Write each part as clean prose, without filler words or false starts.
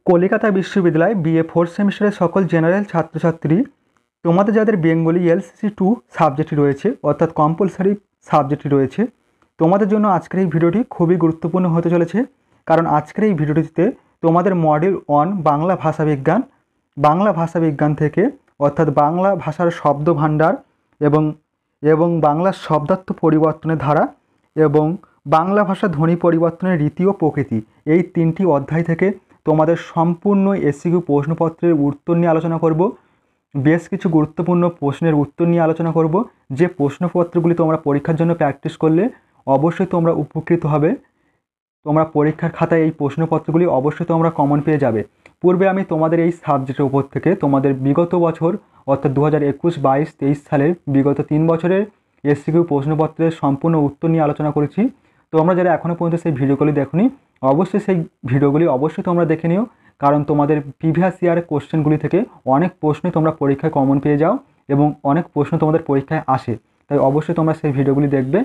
কলকাতা বিশ্ববিদ্যালয় BA fourth সেমিস্টারের সকল জেনারেল ছাত্রছাত্রী, তোমাদের যাদের বেঙ্গলি এলসিসি 2 সাবজেক্টটি রয়েছে অর্থাৎ কম্পালসারি সাবজেক্টটি রয়েছে, তোমাদের জন্য আজকের এই ভিডিওটি খুবই গুরুত্বপূর্ণ হতে চলেছে। কারণ আজকের এই ভিডিওটিতে তোমাদের মডিউল 1 বাংলা ভাষাবিজ্ঞান থেকে অর্থাৎ বাংলা ভাষার শব্দ ভাণ্ডার এবং বাংলা শব্দার্থ পরিবর্তনের ধারা এবং বাংলা ভাষা ধ্বনি পরিবর্তনের রীতি ও প্রকৃতি, এই 3টি অধ্যায় থেকে তোমাদের সম্পূর্ণ এসসিকিউ প্রশ্নপত্রের উত্তর নিয়ে আলোচনা করব। বেশ কিছু গুরুত্বপূর্ণ প্রশ্নের উত্তর নিয়ে আলোচনা করব, যে প্রশ্নপত্রগুলি তোমরা পরীক্ষার জন্য প্র্যাকটিস করলে অবশ্যই তোমরা উপকৃত হবে। তোমরা পরীক্ষার খাতায় এই প্রশ্নপত্রগুলি অবশ্যই তোমরা কমন পেয়ে যাবে। পূর্বে আমি তোমাদের এই সাবজেক্টের উপর থেকে তোমাদের বিগত বছর অর্থাৎ 2021, 22, 23 সালের বিগত 3 বছরের এসসিকিউ প্রশ্নপত্রের সম্পূর্ণ উত্তর নিয়ে আলোচনা করেছি। তোমরা যারা এখনও পর্যন্ত সেই ভিডিওগুলি দেখোনি, অবশ্যই সেই ভিডিওগুলি অবশ্যই তোমরা দেখে নিও। কারণ তোমাদের প্রিভিয়াস ইয়ার কোশ্চেনগুলি থেকে অনেক প্রশ্নই তোমরা পরীক্ষায় কমন পেয়ে যাও এবং অনেক প্রশ্ন তোমাদের পরীক্ষায় আসে। তাই অবশ্যই তোমরা সেই ভিডিওগুলি দেখবে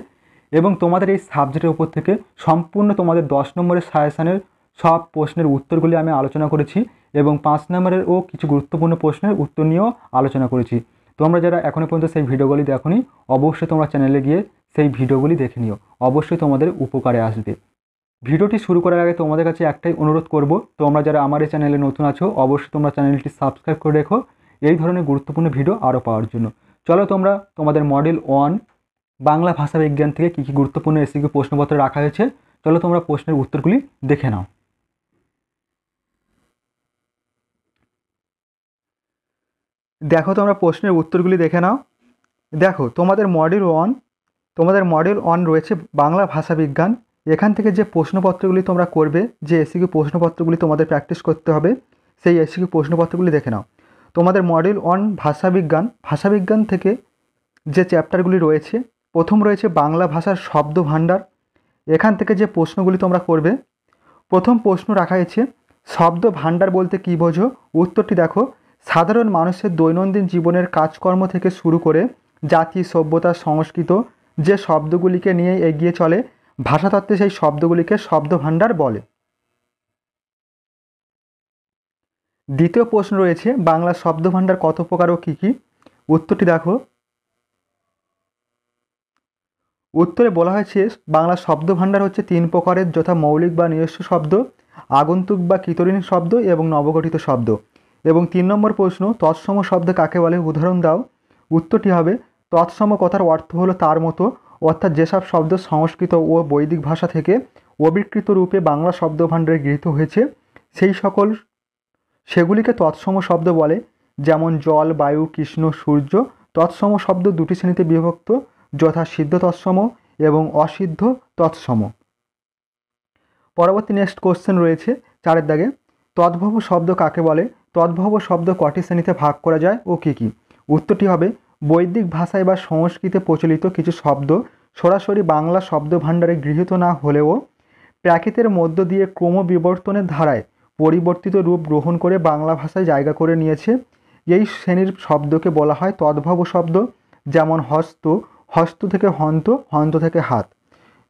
এবং তোমাদের এই সাবজেক্টের উপর থেকে সম্পূর্ণ তোমাদের 10 নম্বরের সাজেশানের সব প্রশ্নের উত্তরগুলি আমি আলোচনা করেছি এবং 5 নম্বরের ও কিছু গুরুত্বপূর্ণ প্রশ্নের উত্তর নিয়েও আলোচনা করেছি। তোমরা যারা এখনও পর্যন্ত সেই ভিডিওগুলি দেখোনি, অবশ্যই তোমরা চ্যানেলে গিয়ে সেই ভিডিওগুলি দেখে নিও, অবশ্যই তোমাদের উপকারে আসবে। ভিডিওটি শুরু করার আগে তোমাদের কাছে একটাই অনুরোধ করব, তোমরা যারা আমার এই চ্যানেলে নতুন আছো অবশ্যই তোমরা চ্যানেলটি সাবস্ক্রাইব করে রেখো এই ধরনের গুরুত্বপূর্ণ ভিডিও আরও পাওয়ার জন্য। চলো তোমরা তোমাদের মডেল 1 বাংলা ভাষা বিজ্ঞান থেকে কী কী গুরুত্বপূর্ণ এসসিকিউ প্রশ্নপত্র রাখা হয়েছে, চলো তোমরা প্রশ্নের উত্তরগুলি দেখে নাও। দেখো তোমরা প্রশ্নের উত্তরগুলি দেখে নাও। দেখো তোমাদের মডিউল 1 রয়েছে বাংলা ভাষা বিজ্ঞান। এখান থেকে যে প্রশ্নপত্রগুলি তোমরা করবে, যে এসসিকিউ প্রশ্নপত্রগুলি তোমাদের প্র্যাকটিস করতে হবে, সেই এসসিকিউ প্রশ্নপত্রগুলি দেখে নাও। তোমাদের মডিউল 1 ভাষাবিজ্ঞান থেকে যে চ্যাপ্টারগুলি রয়েছে, প্রথম রয়েছে বাংলা ভাষার শব্দ ভাণ্ডার। এখান থেকে যে প্রশ্নগুলি তোমরা করবে, প্রথম প্রশ্ন রাখা হয়েছে শব্দ ভাণ্ডার বলতে কী বোঝো। উত্তরটি দেখো, সাধারণ মানুষের দৈনন্দিন জীবনের কাজকর্ম থেকে শুরু করে জাতি, সভ্যতা, সংস্কৃত যে শব্দগুলিকে নিয়ে এগিয়ে চলে, ভাষাতত্ত্বে সেই শব্দগুলিকে শব্দ ভাণ্ডার বলে। দ্বিতীয় প্রশ্ন রয়েছে বাংলা শব্দ ভাণ্ডার কত প্রকার ও কী কী। উত্তরটি দেখো, উত্তরে বলা হয়েছে বাংলা শব্দ ভাণ্ডার হচ্ছে 3 প্রকারের, যথা মৌলিক বা নিজস্ব শব্দ, আগন্তুক বা কিতরীন শব্দ এবং নবগঠিত শব্দ। এবং 3 নম্বর প্রশ্ন, তৎসম শব্দ কাকে বলে, উদাহরণ দাও। উত্তরটি হবে, তৎসম কথার অর্থ হলো তার মতো, অর্থাৎ যেসব শব্দ সংস্কৃত ও বৈদিক ভাষা থেকে অবিকৃত রূপে বাংলা শব্দ ভাণ্ডারে গৃহীত হয়েছে সেগুলিকে তৎসম শব্দ বলে। যেমন জল, বায়ু, কৃষ্ণ, সূর্য। তৎসম শব্দ 2টি শ্রেণীতে বিভক্ত, যথা সিদ্ধ তৎসম এবং অসিদ্ধ তৎসম। পরবর্তী নেক্সট কোশ্চেন রয়েছে 4 দাগে, তদ্ভব শব্দ কাকে বলে। তদ্ভব শব্দ কটি শ্রেণীতে ভাগ করা যায় ও কী কী। উত্তরটি হবে, বৈদিক ভাষায় বা সংস্কৃতে প্রচলিত কিছু শব্দ সরাসরি বাংলা শব্দ ভাণ্ডারে গৃহীত না হলেও প্রাকৃতের মধ্য দিয়ে ক্রমবিবর্তনের ধারায় পরিবর্তিত রূপ গ্রহণ করে বাংলা ভাষায় জায়গা করে নিয়েছে। এই শ্রেণীর শব্দকে বলা হয় তদ্ভব শব্দ। যেমন হস্ত থেকে হন্ত, হন্ত থেকে হাত।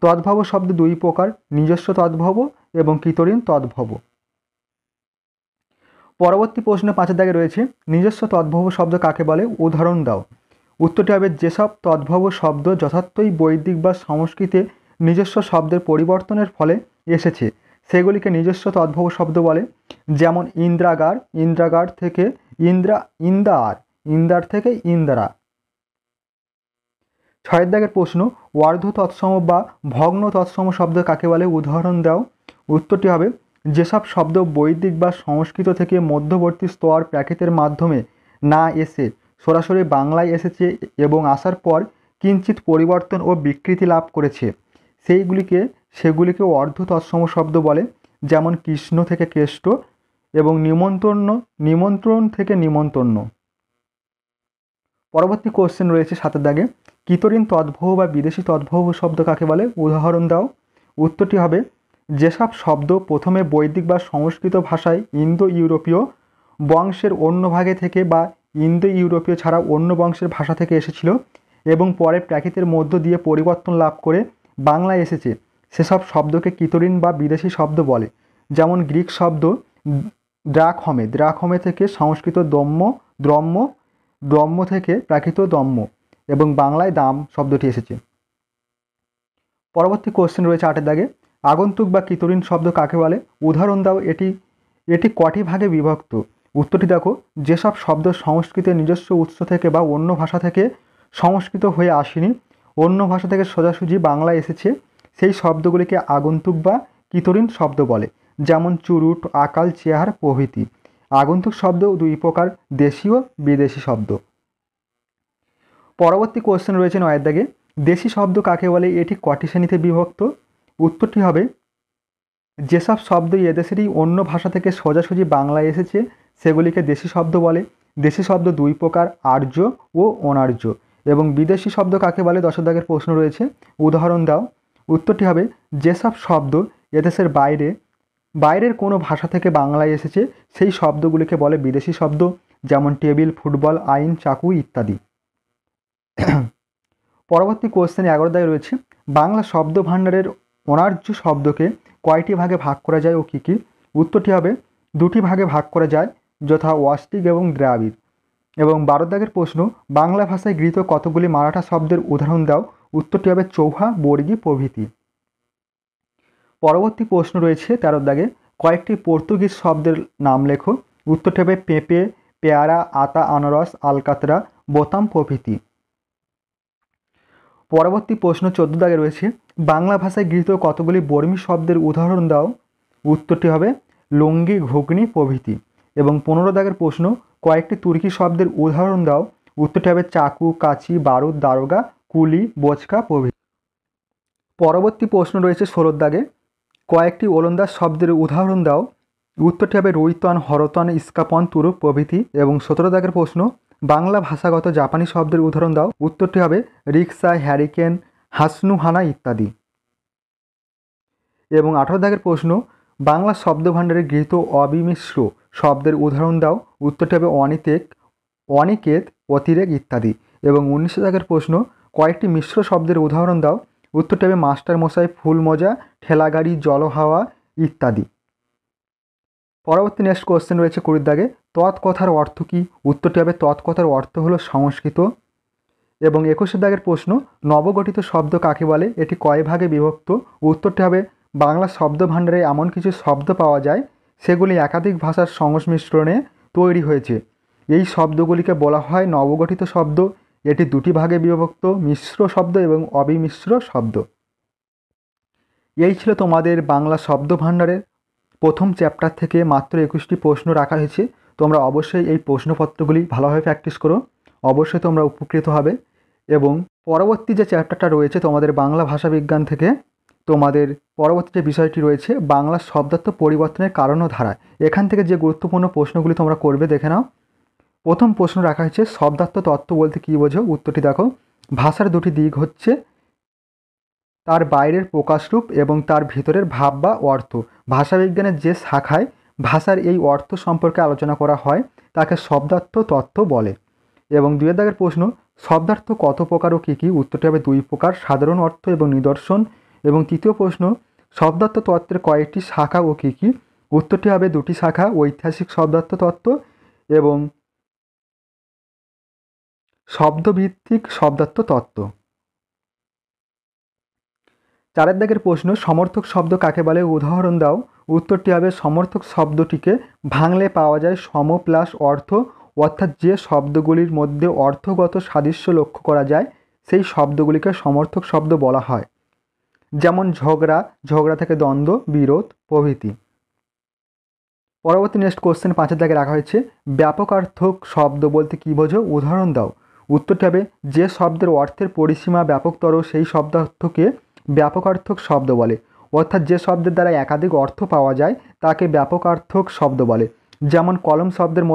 তদ্ভব শব্দ 2 প্রকার, নিজস্ব তদ্ভব এবং কিতরীন তদ্ভব। পরবর্তী প্রশ্ন 5 দাগে রয়েছে, নিজস্ব তদ্ভব শব্দ কাকে বলে, উদাহরণ দাও। উত্তরটি হবে, যেসব তদ্ভব শব্দ যথার্থই বৈদিক বা সংস্কৃতে নিজস্ব শব্দের পরিবর্তনের ফলে এসেছে, সেগুলিকে নিজস্ব তদ্ভব শব্দ বলে। যেমন ইন্দ্রাগার থেকে ইন্দার থেকে ইন্দ্রা। 6 দাগের প্রশ্ন, অর্ধ তৎসম বা ভগ্ন তৎসম শব্দ কাকে বলে, উদাহরণ দাও। উত্তরটি হবে, যেসব শব্দ বৈদিক বা সংস্কৃত থেকে মধ্যবর্তী স্তর প্রাকৃতের মাধ্যমে না এসে সরাসরি বাংলায় এসেছে এবং আসার পর কিঞ্চিত পরিবর্তন ও বিকৃতি লাভ করেছে, সেগুলিকে অর্ধ তৎসম শব্দ বলে। যেমন কৃষ্ণ থেকে কেষ্ট এবং নিমন্ত্রণ থেকে নিমন্ত্রণ। পরবর্তী কোশ্চেন রয়েছে 7 দাগে, কিতরীন তদ্ভব বা বিদেশি তদ্ভব শব্দ কাকে বলে, উদাহরণ দাও। উত্তরটি হবে, যেসব শব্দ প্রথমে বৈদিক বা সংস্কৃত ভাষায় ইন্দো ইউরোপীয় বংশের অন্য ভাগে থেকে বা ইন্দো ইউরোপীয় ছাড়া অন্য বংশের ভাষা থেকে এসেছিল এবং পরে প্রাকৃতের মধ্য দিয়ে পরিবর্তন লাভ করে বাংলায় এসেছে, সেসব শব্দকে কিতরীন বা বিদেশি শব্দ বলে। যেমন গ্রিক শব্দ দ্রাঘমে থেকে সংস্কৃত দ্রম্য থেকে প্রাকৃত দম্য এবং বাংলায় দাম শব্দটি এসেছে। পরবর্তী কোশ্চেন রয়েছে 8 দাগে, আগন্তুক বা কিতরিন শব্দ কাকে বলে? উদাহরণ দাও। এটি কটি ভাগে বিভক্ত? উত্তরটি দেখো, যেসব শব্দ সংস্কৃতের নিজস্ব উৎস থেকে বা অন্য ভাষা থেকে সংস্কৃত হয়ে আসেনি, অন্য ভাষা থেকে সোজাসুজি বাংলায় এসেছে, সেই শব্দগুলিকে আগন্তুক বা কিতরিন শব্দ বলে। যেমন চুরুট, আকাল, চেয়ার প্রভৃতি। আগন্তুক শব্দ দুই প্রকার, দেশি ও বিদেশি শব্দ। পরবর্তী কোশ্চেন রয়েছে 9 দাগে, দেশি শব্দ কাকে বলে? এটি কটি শ্রেণীতে বিভক্ত? উত্তরটি হবে, যেসব শব্দ এদেশেরই অন্য ভাষা থেকে সোজাসুজি বাংলায় এসেছে সেগুলিকে দেশি শব্দ বলে। দেশি শব্দ দুই প্রকার, আর্য ও অনার্য। এবং বিদেশি শব্দ কাকে বলে? 10 দাগের প্রশ্ন রয়েছে, উদাহরণ দাও। উত্তরটি হবে, যেসব শব্দ এদেশের বাইরের কোনো ভাষা থেকে বাংলায় এসেছে সেই শব্দগুলিকে বলে বিদেশি শব্দ। যেমন টেবিল, ফুটবল, আইন, চাকু ইত্যাদি। পরবর্তী কোশ্চেনে 11 দাগে রয়েছে, বাংলা শব্দ ভাণ্ডারের অনার্য শব্দকে কয়টি ভাগে ভাগ করা যায় ও কী কী? উত্তরটি হবে, দুটি ভাগে ভাগ করা যায়, যথা অস্ট্রিক এবং দ্রাবিড়। এবং 12 দাগের প্রশ্ন, বাংলা ভাষায় গৃহীত কতগুলি মারাঠা শব্দের উদাহরণ দাও? উত্তরটি হবে চৌহা, বর্গী প্রভৃতি। পরবর্তী প্রশ্ন রয়েছে 13 দাগে, কয়েকটি পর্তুগিজ শব্দের নাম লেখো। উত্তরটি হবে পেঁপে, পেয়ারা, আতা, আনারস, আলকাতরা, বোতাম প্রভৃতি। পরবর্তী প্রশ্ন 14 দাগে রয়েছে, বাংলা ভাষায় গৃহীত কতগুলি বর্মী শব্দের উদাহরণ দাও? উত্তরটি হবে লুঙ্গি, ঘুগনি প্রভৃতি। এবং 15 দাগের প্রশ্ন, কয়েকটি তুর্কি শব্দের উদাহরণ দাও? উত্তরটি হবে চাকু, কাঁচি, বারুদ, দারোগা, কুলি, বোচকা প্রভৃতি। পরবর্তী প্রশ্ন রয়েছে 16 দাগে, কয়েকটি ওলন্দাজ শব্দের উদাহরণ দাও? উত্তরটি হবে রুইতন, হরতন, ইস্কাপন, তুরুপ প্রভৃতি। এবং 17 দাগের প্রশ্ন, বাংলা ভাষাগত জাপানি শব্দের উদাহরণ দাও? উত্তরটি হবে রিক্সা, হ্যারিকেন, হাসনুহানা ইত্যাদি। এবং 18 দাগের প্রশ্ন, বাংলা শব্দভাণ্ডারে গৃহীত অবিমিশ্র শব্দের উদাহরণ দাও? উত্তরটি হবে অনিকেত, অতিরেক ইত্যাদি। এবং 19 দাগের প্রশ্ন, কয়েকটি মিশ্র শব্দের উদাহরণ দাও? উত্তরটি হবে মাস্টার মশাই, ফুল মোজা, ঠেলাগাড়ি, জলহাওয়া ইত্যাদি। পরবর্তী নেক্সট কোশ্চেন রয়েছে 20 দাগে, তৎকথার অর্থ কী? উত্তরটি হবে তৎকথার অর্থ হলো সংস্কৃত। এবং 21 দাগের প্রশ্ন, নবগঠিত শব্দ কাকে বলে? এটি কয় ভাগে বিভক্ত? উত্তরটি হবে বাংলা শব্দ ভাণ্ডারে এমন কিছু শব্দ পাওয়া যায় সেগুলি একাধিক ভাষার সংমিশ্রণে তৈরি হয়েছে, এই শব্দগুলিকে বলা হয় নবগঠিত শব্দ। এটি দুটি ভাগে বিভক্ত, মিশ্র শব্দ এবং অবিমিশ্র শব্দ। এই ছিল তোমাদের বাংলা শব্দ ভাণ্ডারের প্রথম চ্যাপ্টার থেকে মাত্র 21টি প্রশ্ন রাখা হয়েছে। তোমরা অবশ্যই এই প্রশ্নপত্রগুলি ভালোভাবে প্র্যাকটিস করো, অবশ্যই তোমরা উপকৃত হবে। এবং পরবর্তী যে চ্যাপ্টারটা রয়েছে তোমাদের বাংলা ভাষা বিজ্ঞান থেকে, তোমাদের পরবর্তী যে বিষয়টি রয়েছে বাংলা শব্দার্থ পরিবর্তনের কারণ ও ধারা, এখান থেকে যে গুরুত্বপূর্ণ প্রশ্নগুলি তোমরা করবে দেখে নাও। প্রথম প্রশ্ন রাখা হয়েছে, শব্দার্থ তত্ত্ব বলতে কী বোঝো? উত্তরটি দেখো, ভাষার দুটি দিক হচ্ছে তার বাইরের প্রকাশরূপ এবং তার ভিতরের ভাব বা অর্থ। ভাষাবিজ্ঞানের যে শাখায় ভাষার এই অর্থ সম্পর্কে আলোচনা করা হয় তাকে শব্দার্থ তত্ত্ব বলে। এবং 2 দাগের প্রশ্ন, শব্দার্থ কত প্রকার ও কী কী? উত্তরটি হবে 2 প্রকার, সাধারণ অর্থ এবং নিদর্শন। এবং তৃতীয় প্রশ্ন, শব্দার্থ তত্ত্বের কয়েকটি শাখা ও কী কী? উত্তরটি হবে 2টি শাখা, ঐতিহাসিক শব্দার্থ তত্ত্ব এবং শব্দভিত্তিক শব্দার্থ তত্ত্ব। 4 দাগের প্রশ্ন, সমর্থক শব্দ কাকে বলে? উদাহরণ দাও। উত্তরটি হবে সমর্থক শব্দটিকে ভাঙলে পাওয়া যায় সম প্লাস অর্থ, অর্থাৎ যে শব্দগুলির মধ্যে অর্থগত সাদৃশ্য লক্ষ্য করা যায় সেই শব্দগুলিকে সমর্থক শব্দ বলা হয়। যেমন ঝগড়া থেকে দ্বন্দ্ব, বিরোধ প্রভৃতি। পরবর্তী নেক্সট কোশ্চেন 5 দাগে রাখা হয়েছে, ব্যাপকার্থক শব্দ বলতে কী বোঝো? উদাহরণ দাও। উত্তরটি হবে যে শব্দের অর্থের পরিসীমা ব্যাপকতর সেই শব্দার্থকে ব্যাপকার্থক শব্দ বলে, অর্থাৎ যে শব্দের দ্বারা একাধিক অর্থ পাওয়া যায় তাকে ব্যাপকার্থক শব্দ বলে। যেমন কলম শব্দের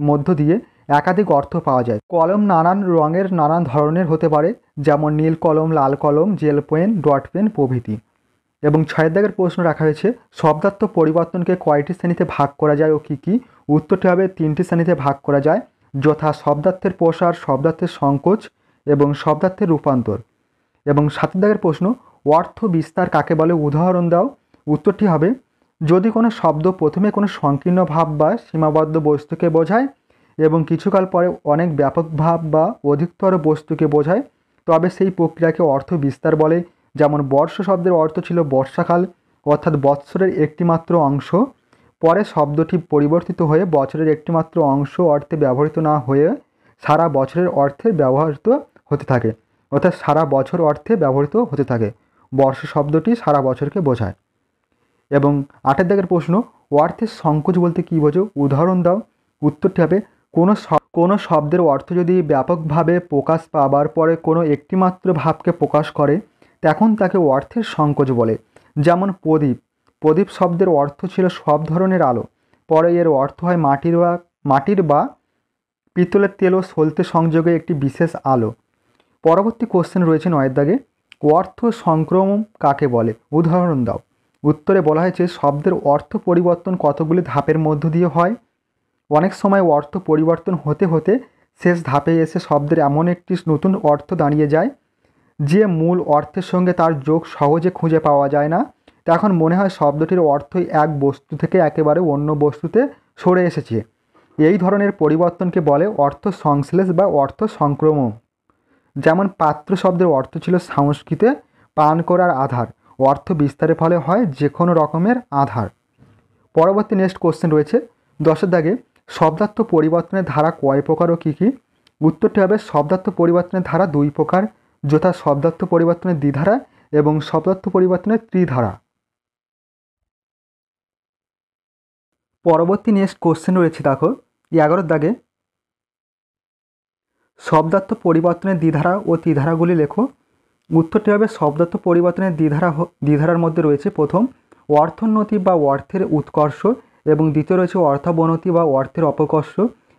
মধ্য দিয়ে একাধিক অর্থ পাওয়া যায়। কলম নানান রঙের, নানান ধরনের হতে পারে, যেমন নীল কলম, লাল কলম, জেল পেন, ডট পেন প্রভৃতি। এবং 6 দাগের প্রশ্ন রাখা হয়েছে, শব্দার্থ পরিবর্তনকে কয়টি শ্রেণীতে ভাগ করা যায় ও কী কী? উত্তরটি হবে 3টি শ্রেণীতে ভাগ করা যায়, যথা শব্দার্থের প্রসার, শব্দার্থের সংকোচ এবং শব্দার্থের রূপান্তর। এবং 7 দাগের প্রশ্ন, অর্থ বিস্তার কাকে বলে? উদাহরণ দাও। উত্তরটি হবে যদি কোনো শব্দ প্রথমে কোনো সংকীর্ণ ভাব বা সীমাবদ্ধ বস্তুকে বোঝায় এবং কিছুকাল পরে অনেক ব্যাপক ভাব বা অধিকতর বস্তুকে বোঝায়, তবে সেই প্রক্রিয়াকে অর্থ বিস্তার বলে। যেমন বর্ষ শব্দের অর্থ ছিল বর্ষাকাল, অর্থাৎ বৎসরের একটিমাত্র অংশ। পরে শব্দটি পরিবর্তিত হয়ে বছরের একটিমাত্র অংশ অর্থে ব্যবহৃত না হয়ে সারা বছরের অর্থে ব্যবহৃত হতে থাকে, অর্থাৎ সারা বছর অর্থে ব্যবহৃত হতে থাকে। বর্ষ শব্দটি সারা বছরকে বোঝায়। এবং 8 দাগের প্রশ্ন, অর্থের সংকোচ বলতে কী বোঝো? উদাহরণ দাও। উত্তরটি হবে, কোনো শব্দের অর্থ যদি ব্যাপকভাবে প্রকাশ পাবার পরে কোনো একটিমাত্র ভাবকে প্রকাশ করে, তখন তাকে অর্থের সংকোচ বলে। যেমন প্রদীপ। প্রদীপ শব্দের অর্থ ছিল সব ধরনের আলো, পরে এর অর্থ হয় মাটির বা পিতলের তেল ও সলতে সংযোগে একটি বিশেষ আলো। পরবর্তী কোশ্চেন রয়েছে 9 দাগে, অর্থ সংক্রমণ কাকে বলে? উদাহরণ দাও। উত্তরে বলা হয়েছে শব্দের অর্থ পরিবর্তন কতগুলি ধাপের মধ্য দিয়ে হয়। অনেক সময় অর্থ পরিবর্তন হতে হতে শেষ ধাপে এসে শব্দের এমন একটি নতুন অর্থ দাঁড়িয়ে যায় যে মূল অর্থের সঙ্গে তার যোগ সহজে খুঁজে পাওয়া যায় না। তখন মনে হয় শব্দটির অর্থই এক বস্তু থেকে একেবারে অন্য বস্তুতে সরে এসেছে। এই ধরনের পরিবর্তনকে বলে অর্থ সংশ্লেষ বা অর্থ সংক্রমণ। যেমন পাত্র শব্দের অর্থ ছিল সংস্কৃতে পান করার আধার, অর্থ বিস্তারের ফলে হয় যে কোনো রকমের আধার। পরবর্তী নেক্সট কোশ্চেন রয়েছে 10 দাগে, শব্দার্থ পরিবর্তনের ধারা কয় প্রকার ও কী কী? উত্তরটি হবে শব্দার্থ পরিবর্তনের ধারা 2 প্রকার, যথা শব্দার্থ পরিবর্তনের দ্বিধারা এবং শব্দার্থ পরিবর্তনের ত্রিধারা। পরবর্তী নেক্সট কোশ্চেন রয়েছে দেখো 11 দাগে, শব্দার্থ পরিবর্তনের দ্বিধারা ও ত্রিধারাগুলি লেখো। উত্তরটি হবে শব্দার্থ পরিবর্তনের দ্বিধারার মধ্যে রয়েছে প্রথম অর্থোন্নতি বা অর্থের উৎকর্ষ, এবং দ্বিতীয় রয়েছে অর্থাবনতি বা অর্থের অপকর্ষ,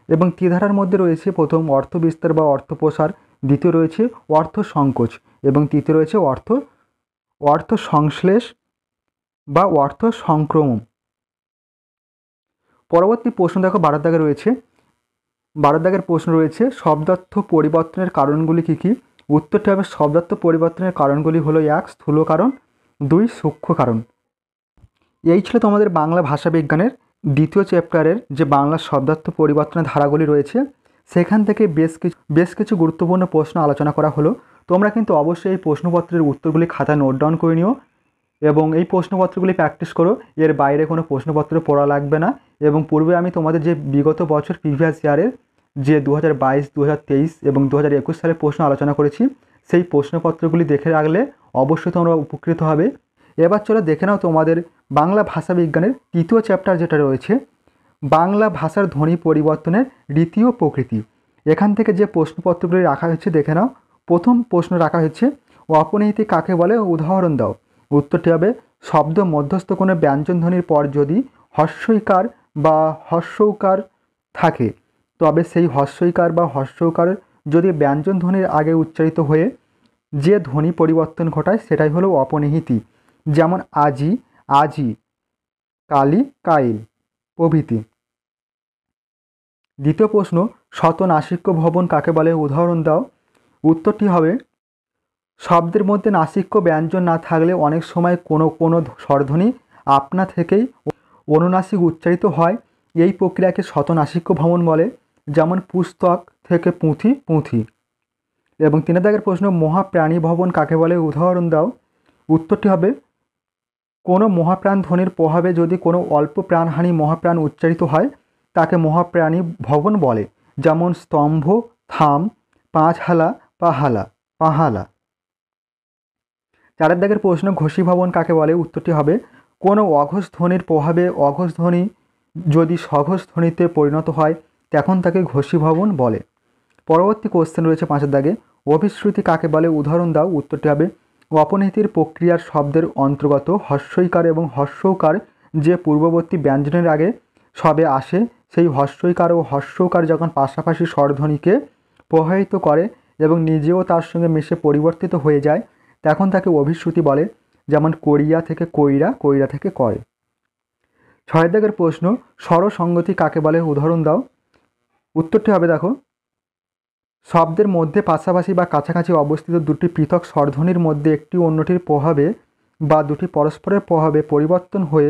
এবং ত্রিধারার মধ্যে রয়েছে প্রথম অর্থ বিস্তার বা অর্থ প্রসার, দ্বিতীয় রয়েছে অর্থ সংকোচ, এবং তৃতীয় রয়েছে অর্থ সংশ্লেষ বা অর্থ সংক্রমণ। পরবর্তী প্রশ্ন দেখো 12 দাগে রয়েছে। 12 দাগের প্রশ্ন রয়েছে শব্দার্থ পরিবর্তনের কারণগুলি কী কী? উত্তরটি হবে শব্দার্থ পরিবর্তনের কারণগুলি হলো 1 স্থূল কারণ, 2 সূক্ষ্ম কারণ। এই ছিল তোমাদের বাংলা ভাষা বিজ্ঞানের দ্বিতীয় চ্যাপ্টারের যে বাংলা শব্দার্থ পরিবর্তনের ধারাগুলি রয়েছে, সেখান থেকে বেশ কিছু গুরুত্বপূর্ণ প্রশ্ন আলোচনা করা হলো। তোমরা কিন্তু অবশ্যই এই প্রশ্নপত্রের উত্তরগুলি খাতায় নোট ডাউন করে নিও এবং এই প্রশ্নপত্রগুলি প্র্যাকটিস করো। এর বাইরে কোনো প্রশ্নপত্র পড়া লাগবে না। এবং পূর্বে আমি তোমাদের যে বিগত বছর প্রিভিয়াস ইয়ারের যে 2022, 2023 এবং 2021 সালের প্রশ্ন আলোচনা করেছি, সেই প্রশ্নপত্রগুলি দেখে রাখলে অবশ্যই তোমরা উপকৃত হবে। এবার চলো দেখে নাও তোমাদের বাংলা ভাষা বিজ্ঞানের তৃতীয় চ্যাপ্টার যেটা রয়েছে, বাংলা ভাষার ধ্বনি পরিবর্তনের রীতি ও প্রকৃতি। এখান থেকে যে প্রশ্নপত্রগুলি রাখা হয়েছে দেখে নাও। প্রথম প্রশ্ন রাখা হয়েছে, অপনিহিতি কাকে বলে? উদাহরণ দাও। উত্তরটি হবে শব্দ মধ্যস্থ কোনো ব্যঞ্জন ধ্বনির পর যদি হস্যইকার বা হস্যৌকার থাকে, তবে সেই হস্যইকার বা হস্যৌকার যদি ব্যঞ্জন ধ্বনির আগে উচ্চারিত হয়ে যে ধ্বনি পরিবর্তন ঘটায় সেটাই হলো অপনিহিতি। যেমন আজি, আজি, কালি, কাইল প্রভৃতি। দ্বিতীয় প্রশ্ন, শতনাসিক্য ভবন কাকে বলে? উদাহরণ দাও। উত্তরটি হবে শব্দের মধ্যে নাসিক্য ব্যঞ্জন না থাকলে অনেক সময় কোনো স্বরধ্বনি আপনা থেকেই অনুনাসিক উচ্চারিত হয়, এই প্রক্রিয়াকে শতনাসিক্য ভবন বলে। যেমন পুস্তক থেকে পুঁথি, পুঁথি। এবং 3 দাগের প্রশ্ন, মহাপ্রাণী ভবন কাকে বলে? উদাহরণ দাও। উত্তরটি হবে কোনো মহাপ্রাণ ধ্বনির প্রভাবে যদি কোনো অল্প প্রাণহানি মহাপ্রাণ উচ্চারিত হয় তাকে মহাপ্রাণী ভবন বলে। যেমন স্তম্ভ, থাম, পাঁচহালা, পাহালা, পাহালা। 4 দাগের প্রশ্ন, ঘোষী ভবন কাকে বলে? উত্তরটি হবে কোনো অঘোষ ধ্বনির প্রভাবে অঘোষ ধ্বনি যদি সঘোষ ধ্বনিতে পরিণত হয় তখন তাকে ঘোষী ভবন বলে। পরবর্তী কোশ্চেন রয়েছে 5 দাগে, অভিশ্রুতি কাকে বলে? উদাহরণ দাও। উত্তরটি হবে অপনিহিতির প্রক্রিয়ার শব্দের অন্তর্গত হস্যইকার এবং হস্যৌকার যে পূর্ববর্তী ব্যঞ্জনের আগে সবে আসে, সেই হস্যইকার ও হস্যৌকার যখন পাশাপাশি স্বরধ্বনিকে প্রভাবিত করে এবং নিজেও তার সঙ্গে মিশে পরিবর্তিত হয়ে যায় তখন তাকে অভিশ্রুতি বলে। যেমন করিয়া থেকে কইরা, কইরা থেকে কয়। 6 দাগের প্রশ্ন, স্বরসঙ্গতি কাকে বলে? উদাহরণ দাও। উত্তরটি হবে দেখো শব্দের মধ্যে পাশাপাশি বা কাছাকাছি অবস্থিত দুটি পৃথক স্বরধ্বনির মধ্যে একটি অন্যটির প্রভাবে বা দুটি পরস্পরের প্রভাবে পরিবর্তন হয়ে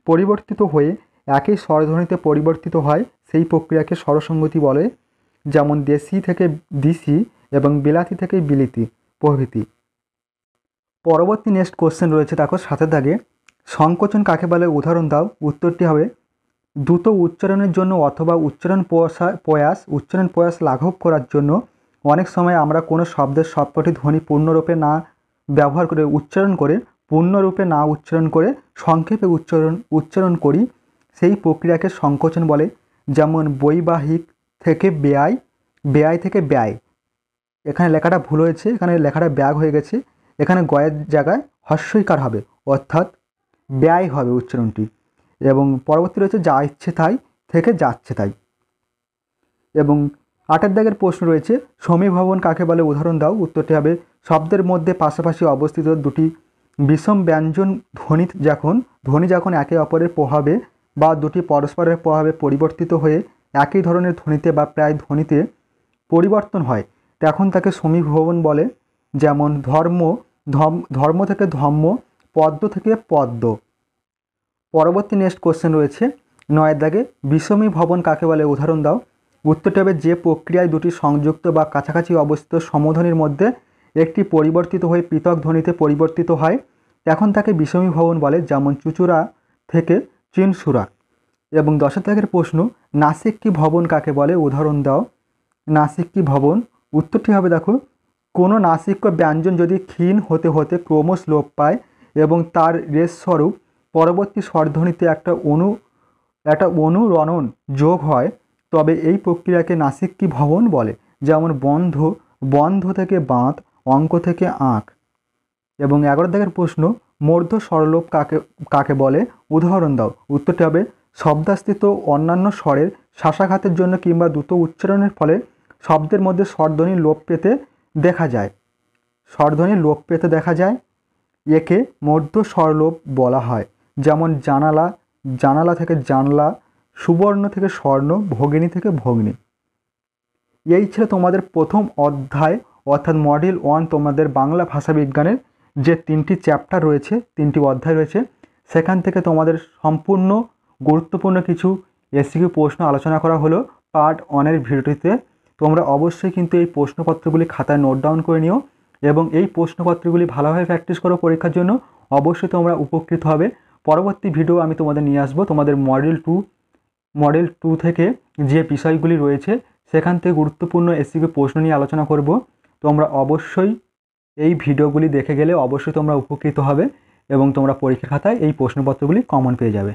পরিবর্তিত হয়ে একই স্বরধ্বনিতে পরিবর্তিত হয় সেই প্রক্রিয়াকে স্বরসঙ্গতি বলে, যেমন দেশি থেকে দিশি এবং বিলাতি থেকে বিলিতি প্রভৃতি। পরবর্তী নেক্সট কোশ্চেন রয়েছে, দেখো 7 দাগে, সংকোচন কাকে বলে উদাহরণ দাও। উত্তরটি হবে দ্রুত উচ্চারণের জন্য অথবা উচ্চারণ প্রয়াস লাঘব করার জন্য অনেক সময় আমরা কোনো শব্দের সবকটি ধ্বনি পূর্ণরূপে না ব্যবহার করে পূর্ণরূপে না উচ্চারণ করে সংক্ষেপে উচ্চারণ করি, সেই প্রক্রিয়াকে সংকোচন বলে। যেমন বৈবাহিক থেকে ব্যয়, ব্যয় থেকে ব্যয়। এখানে লেখাটা ভুল হয়েছে, এখানে লেখাটা ব্যাগ হয়ে গেছে, এখানে গয়ের জায়গায় হস্যইকার হবে, অর্থাৎ ব্যয় হবে উচ্চারণটি। এবং পরবর্তী রয়েছে যা ইচ্ছে তাই থেকে যাচ্ছে তাই। এবং 8 দাগের প্রশ্ন রয়েছে, সমীভবন কাকে বলে উদাহরণ দাও। উত্তরটি হবে শব্দের মধ্যে পাশাপাশি অবস্থিত দুটি বিষম ব্যঞ্জন ধ্বনি যখন একে অপরের প্রভাবে বা দুটি পরস্পরের প্রভাবে পরিবর্তিত হয়ে একই ধরনের ধ্বনিতে বা প্রায় ধ্বনিতে পরিবর্তন হয় তখন তাকে সমীভবন বলে। যেমন ধর্ম থেকে ধম্ম, পদ্ম থেকে পদ্ম। পরবর্তী নেক্সট কোশ্চেন রয়েছে 9 দাগে, বিষমীভবন কাকে বলে উদাহরণ দাও। উত্তরটি হবে যে প্রক্রিয়ায় দুটি সংযুক্ত বা কাছাকাছি অবস্থিত সমধ্বনির মধ্যে একটি পরিবর্তিত হয়ে পৃথক ধ্বনিতে পরিবর্তিত হয় এখন তাকে বিষমীভবন বলে। যেমন চুচুড়া থেকে চিনসুরা। এবং 10 দাগের প্রশ্ন, নাসিক্যি ভবন কাকে বলে উদাহরণ দাও। নাসিক্যি ভবন, উত্তরটি হবে দেখো কোনো নাসিক্য ব্যঞ্জন যদি ক্ষীণ হতে হতে ক্রমশ লোপ পায় এবং তার রেশস্বরূপ পরবর্তী স্বরধ্বনিতে একটা অনুরণন যোগ হয় তবে এই প্রক্রিয়াকে নাসিক্যি ভবন বলে। যেমন বন্ধ থেকে বাঁধ, অঙ্ক থেকে আঁক। এবং 11 দাগের প্রশ্ন, মূর্ধ স্বরলোপ কাকে বলে উদাহরণ দাও। উত্তরটি হবে শব্দাস্থিত অন্যান্য স্বরের শ্বাসাঘাতের জন্য কিংবা দ্রুত উচ্চারণের ফলে শব্দের মধ্যে স্বরধ্বনি লোপ পেতে দেখা যায়, একে মূর্ধ স্বরলোপ বলা হয়। যেমন জানালা থেকে জানলা, সুবর্ণ থেকে স্বর্ণ, ভগিনী থেকে ভগ্নী। এই ছিল তোমাদের প্রথম অধ্যায় অর্থাৎ মডিউল 1 তোমাদের বাংলা ভাষা বিজ্ঞানের যে 3টি চ্যাপ্টার রয়েছে, 3টি অধ্যায় রয়েছে, সেখান থেকে তোমাদের সম্পূর্ণ গুরুত্বপূর্ণ কিছু এসিকিউ প্রশ্ন আলোচনা করা হলো পার্ট 1 ভিডিওটিতে। তোমরা অবশ্যই কিন্তু এই প্রশ্নপত্রগুলি খাতায় নোট ডাউন করে নিও এবং এই প্রশ্নপত্রগুলি ভালোভাবে প্র্যাকটিস করো পরীক্ষার জন্য। অবশ্যই তোমরা উপকৃত হবে। পরবর্তী ভিডিও আমি তোমাদের নিয়ে আসবো তোমাদের মডেল 2 থেকে যে বিষয়গুলি রয়েছে সেখান থেকে গুরুত্বপূর্ণ এসিকিউ প্রশ্ন নিয়ে আলোচনা করব। তোমরা অবশ্যই এই ভিডিওগুলি দেখে গেলে অবশ্যই তোমরা উপকৃত হবে এবং তোমরা পরীক্ষার খাতায় এই প্রশ্নপত্রগুলি কমন পেয়ে যাবে।